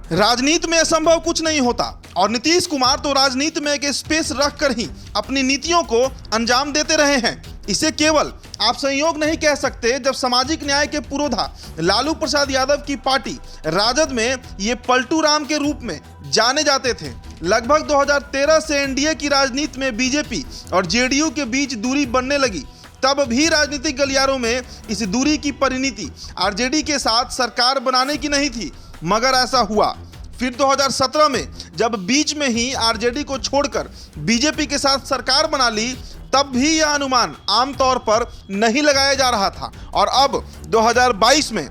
राजनीति में असंभव कुछ नहीं होता और नीतीश कुमार तो राजनीति में एक स्पेस रखकर ही अपनी नीतियों को अंजाम देते रहे हैं। इसे केवल आप संयोग नहीं कह सकते जब सामाजिक न्याय के पुरोधा लालू प्रसाद यादव की पार्टी राजद में ये पलटू राम के रूप में जाने जाते थे। लगभग 2013 से एनडीए की राजनीति में बीजेपी और जेडीयू के बीच दूरी बनने लगी। तब भी राजनीतिक गलियारों में इस दूरी की परिणति आरजेडी के साथ सरकार बनाने की नहीं थी, मगर ऐसा हुआ। फिर 2017 में जब बीच में ही आरजेडी को छोड़कर बीजेपी के साथ सरकार बना ली, तब भी यह अनुमान आमतौर पर नहीं लगाया जा रहा था। और अब 2022 में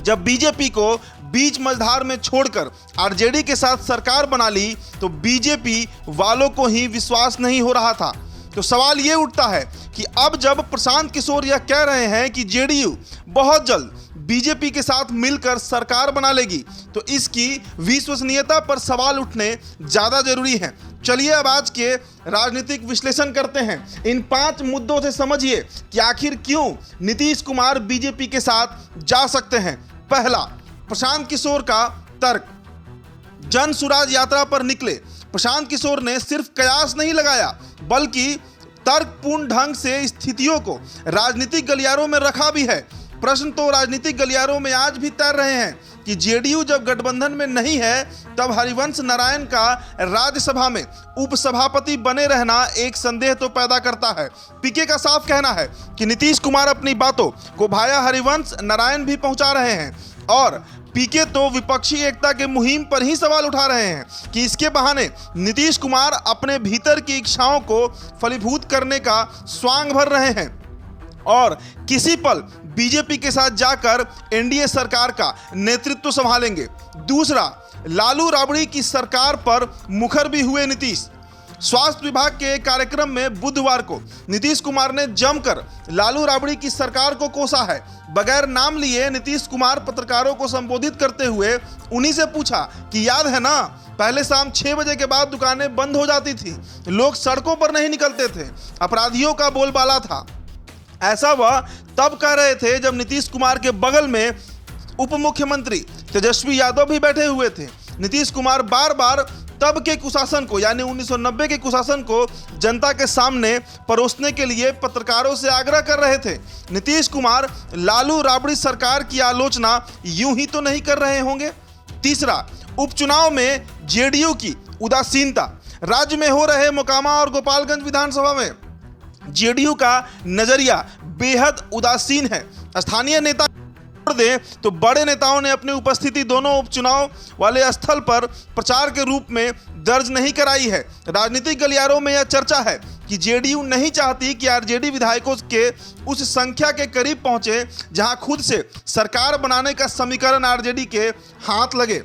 जब बीजेपी को बीच मझधार में छोड़कर आरजेडी के साथ सरकार बना ली, तो बीजेपी वालों को ही विश्वास नहीं हो रहा था। तो सवाल ये उठता है कि अब जब प्रशांत किशोर यह कह रहे हैं कि जेडीयू बहुत जल्द बीजेपी के साथ मिलकर सरकार बना लेगी, तो इसकी विश्वसनीयता पर सवाल उठने ज़्यादा जरूरी है। चलिए अब आज के राजनीतिक विश्लेषण करते हैं। इन 5 मुद्दों से समझिए कि आखिर क्यों नीतीश कुमार बीजेपी के साथ जा सकते हैं। पहला, प्रशांत किशोर का तर्क। जन सुराज यात्रा पर निकले प्रशांत किशोर ने सिर्फ कयास नहीं लगाया, बल्कि तर्कपूर्ण ढंग से स्थितियों को राजनीतिक गलियारों में रखा भी है। प्रश्न तो राजनीतिक गलियारों में आज भी तैर रहे हैं कि जेडीयू जब गठबंधन में नहीं है, तब हरिवंश नारायण का राज्यसभा में उपसभापति बने रहना एक संदेह तो पैदा करता है। पीके का साफ कहना है कि नीतीश कुमार अपनी बातों को भाया हरिवंश नारायण भी पहुंचा रहे हैं, और पीके तो विपक्षी एकता के मुहिम पर ही सवाल उठा रहे हैं कि इसके बहाने नीतीश कुमार अपने भीतर की इच्छाओं को फलीभूत करने का स्वांग भर रहे हैं और किसी पल बीजेपी के साथ जाकर एनडीए सरकार का नेतृत्व संभालेंगे। दूसरा, लालू राबड़ी की सरकार पर मुखर भी हुए नीतीश। स्वास्थ्य विभाग के एक कार्यक्रम में बुधवार को नीतीश कुमार ने जमकर लालू राबड़ी की सरकार को कोसा है। बगैर नाम लिए नीतीश कुमार पत्रकारों को संबोधित करते हुए उन्हीं से पूछा कि याद है ना, पहले शाम 6 बजे के बाद दुकानें बंद हो जाती थी, लोग सड़कों पर नहीं निकलते थे, अपराधियों का बोलबाला था। ऐसा वह तब कह रहे थे जब नीतीश कुमार के बगल में उप मुख्यमंत्री तेजस्वी यादव भी बैठे हुए थे। नीतीश कुमार बार बार तब के कुशासन को, यानी 1990 के कुशासन को जनता के सामने परोसने के लिए पत्रकारों से आग्रह कर रहे थे। नीतीश कुमार लालू राबड़ी सरकार की आलोचना यूं ही तो नहीं कर रहे होंगे। तीसरा, उपचुनाव में जेडीयू की उदासीनता। राज्य में हो रहे मोकामा और गोपालगंज विधानसभा में जेडीयू का नजरिया बेहद उदासीन है। स्थानीय नेता छोड़ दें तो बड़े नेताओं ने अपनी उपस्थिति दोनों उपचुनाव वाले स्थल पर प्रचार के रूप में दर्ज नहीं कराई है। राजनीतिक गलियारों में यह चर्चा है कि जेडीयू नहीं चाहती कि आरजेडी विधायकों के उस संख्या के करीब पहुंचे जहां खुद से सरकार बनाने का समीकरण आरजेडी के हाथ लगे।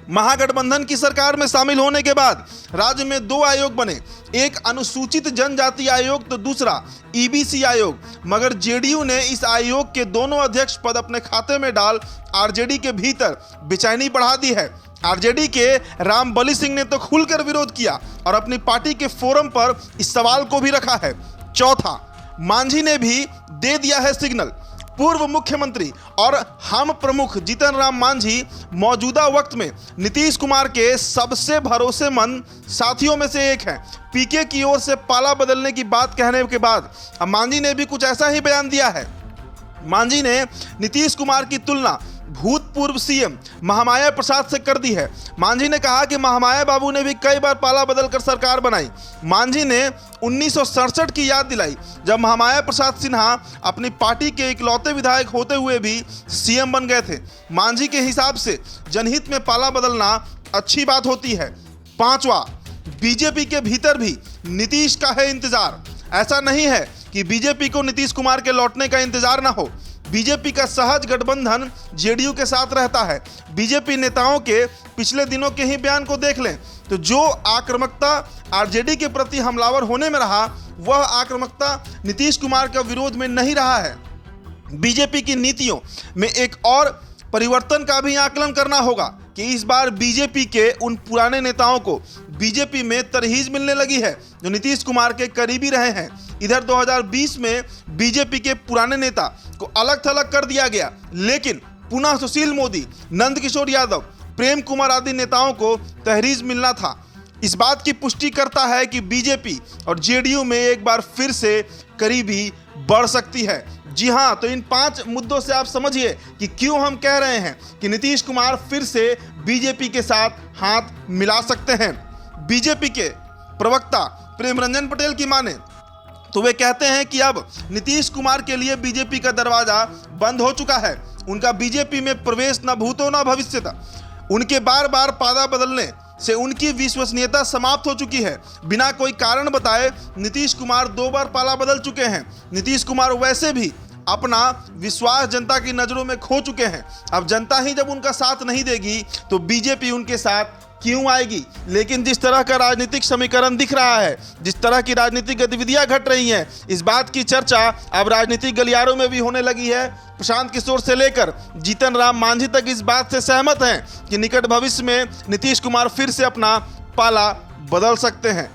महागठबंधन की सरकार में शामिल होने के बाद राज्य में 2 आयोग बने, एक अनुसूचित जनजाति आयोग तो दूसरा ईबीसी आयोग, मगर जेडीयू ने इस आयोग के दोनों अध्यक्ष पद अपने खाते में डाल आरजेडी के भीतर बेचैनी बढ़ा दी है। आरजेडी के रामबली सिंह ने तो खुलकर विरोध किया और अपनी पार्टी के फोरम पर इस सवाल को भी रखा है। चौथा, मांझी ने भी दे दिया है सिग्नल। पूर्व मुख्यमंत्री और हम प्रमुख जीतन राम मांझी मौजूदा वक्त में नीतीश कुमार के सबसे भरोसेमंद साथियों में से एक हैं। पीके की ओर से पाला बदलने की बात कहने के बाद अब मांझी ने भी कुछ ऐसा ही बयान दिया है। मांझी ने नीतीश कुमार की तुलना भूतपूर्व सीएम महामाया प्रसाद से कर दी है। मांझी ने कहा कि महामाया बाबू ने भी कई बार पाला बदलकर सरकार बनाई। मांझी ने 1967 की याद दिलाई, जब महामाया प्रसाद सिन्हा अपनी पार्टी के इकलौते विधायक होते हुए भी सीएम बन गए थे। मांझी के हिसाब से जनहित में पाला बदलना अच्छी बात होती है। पांचवा, बीजेपी के भीतर भी नीतीश का है इंतजार। ऐसा नहीं है कि बीजेपी को नीतीश कुमार के लौटने का इंतजार ना हो। बीजेपी का सहज गठबंधन जेडीयू के साथ रहता है। बीजेपी नेताओं के पिछले दिनों के ही बयान को देख लें तो जो आक्रामकता आरजेडी के प्रति हमलावर होने में रहा, वह आक्रामकता नीतीश कुमार के विरोध में नहीं रहा है। बीजेपी की नीतियों में एक और परिवर्तन का भी आकलन करना होगा कि इस बार बीजेपी के उन पुराने नेताओं को बीजेपी में तरहीज मिलने लगी है जो नीतीश कुमार के करीबी रहे हैं। इधर 2020 में बीजेपी के पुराने नेता को अलग थलग कर दिया गया, लेकिन पुनः सुशील मोदी, नंदकिशोर यादव, प्रेम कुमार आदि नेताओं को तहरीर मिलना था। इस बात की पुष्टि करता है कि बीजेपी और जेडीयू में एक बार फिर से करीबी बढ़ सकती है। जी हां, तो इन 5 मुद्दों से आप समझिए कि क्यों हम कह रहे हैं कि नीतीश कुमार फिर से बीजेपी के साथ हाथ मिला सकते हैं। बीजेपी के प्रवक्ता प्रेम रंजन पटेल की माने तो वे कहते हैं कि अब नीतीश कुमार के लिए बीजेपी का दरवाजा बंद हो चुका है। उनका बीजेपी में प्रवेश न भूतो न भविष्यता। उनके बार बार पादा बदलने से उनकी विश्वसनीयता समाप्त हो चुकी है। बिना कोई कारण बताए नीतीश कुमार 2 बार पाला बदल चुके हैं। नीतीश कुमार वैसे भी अपना विश्वास जनता की नज़रों में खो चुके हैं। अब जनता ही जब उनका साथ नहीं देगी तो बीजेपी उनके साथ क्यों आएगी। लेकिन जिस तरह का राजनीतिक समीकरण दिख रहा है, जिस तरह की राजनीतिक गतिविधियां घट रही हैं, इस बात की चर्चा अब राजनीतिक गलियारों में भी होने लगी है। प्रशांत किशोर से लेकर जीतन राम मांझी तक इस बात से सहमत हैं कि निकट भविष्य में नीतीश कुमार फिर से अपना पाला बदल सकते हैं।